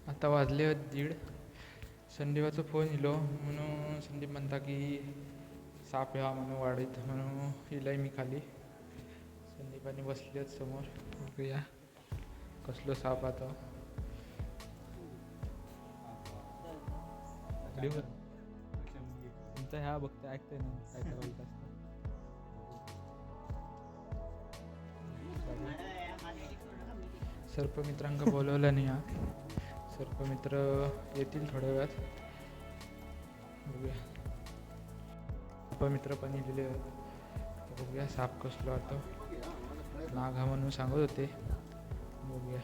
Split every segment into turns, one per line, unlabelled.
आता वाजले 1:30. संदीपाचा फोन इलो म्हणून संदीप म्हणता की साप यावा म्हणून वाडीत म्हणून इलाय मी खाली. संदीपाने बसले समोर. बघूया कसलो साप आता. तुमचा ह्या बघते ऐकते ना काय काय बोलत असतं. सर्पमित्रांका बोलवलं नाही हा. सर्पमित्र येतील थोड्या वेळात. बघूया सर्पमित्र पण इलेले आहेत. बघूया साप कसलो आता. नाग हा म्हणून सांगत होते. बघूया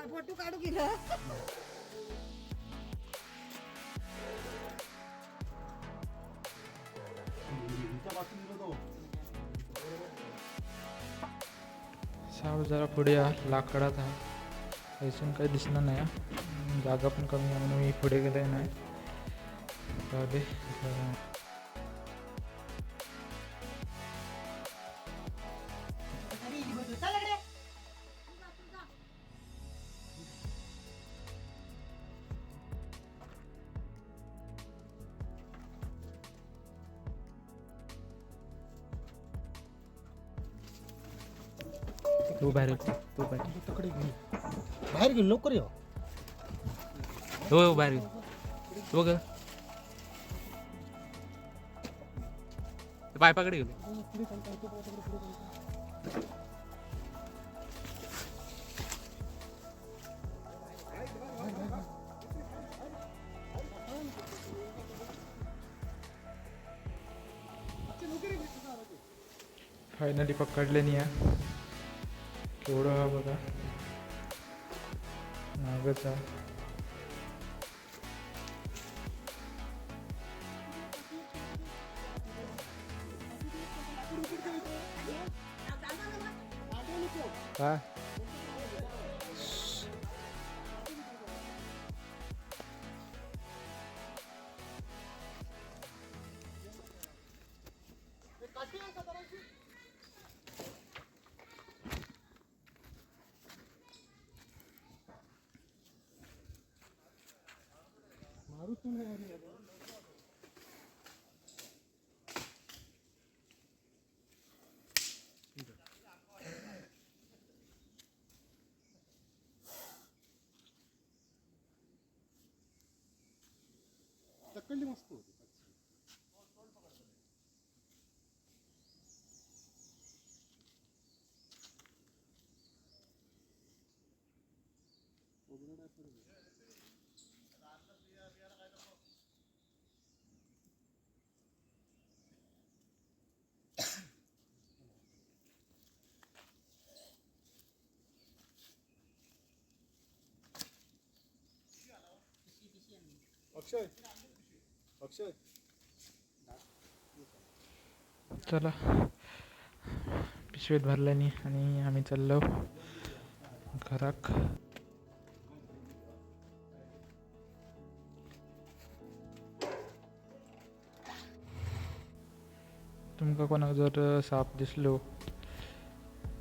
फोटो काढू गेलं.
साप जरा पुढे या लाकडात हा. इथून काही दिसणार नाही हा. जागा पण कमी आहे म्हणून मी पुढे गेले नाही. जाऊ तू बाहेर तू बाहेर
बाहेर गेलो लवकर ये.
हो बाहेर तू बघ पायपाकडे गेलो. फायनली पकडले नाही आहे. केवढं हा बघा नागचा. काय
तक्कली मस्त होती. अक्षय अक्षय
चला पिशवीत भरल्यानी आणि आम्ही चाललो घराक. तुमका कोणाक जर साप दिसलो,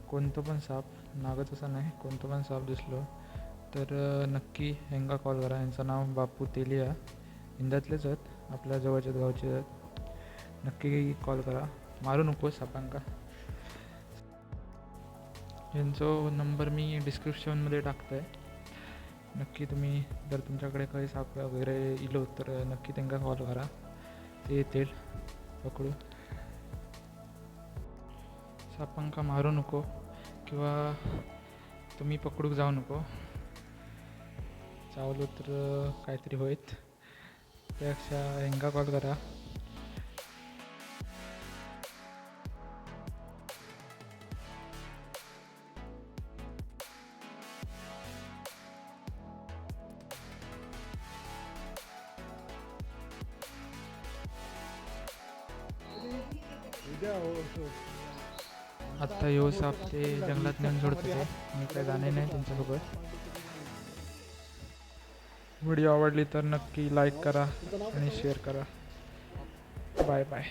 कोणतं पण साप, नागच असं नाही, कोणतं पण साप दिसलो तर नक्की ह्यांका कॉल करा. यांचं नाव बापू तेलिया. इंदातलेच आहेत, आपल्या जवळच्याच गावचे आहेत. नक्की कॉल करा. मारू नको सापांका. यांचा नंबर मी डिस्क्रिप्शनमध्ये टाकतो आहे. नक्की तुम्ही जर तुमच्याकडे काही साप वगैरे इलो तर नक्की त्यांना कॉल करा. ते येतील पकडू. सापांका मारू नको किंवा तुम्ही पकडूक जाऊ नको. चावलो तर काहीतरी होईत. त्यापेक्षा ह्यांका कॉल करा. आत्ता येऊ साप ते जंगलात नेऊन सोडतो ते. मी काय जाणे नाही त्यांच्यासोबत. व्हिडिओ आवडली तर नक्की लाईक करा आणि शेअर करा. Bye bye.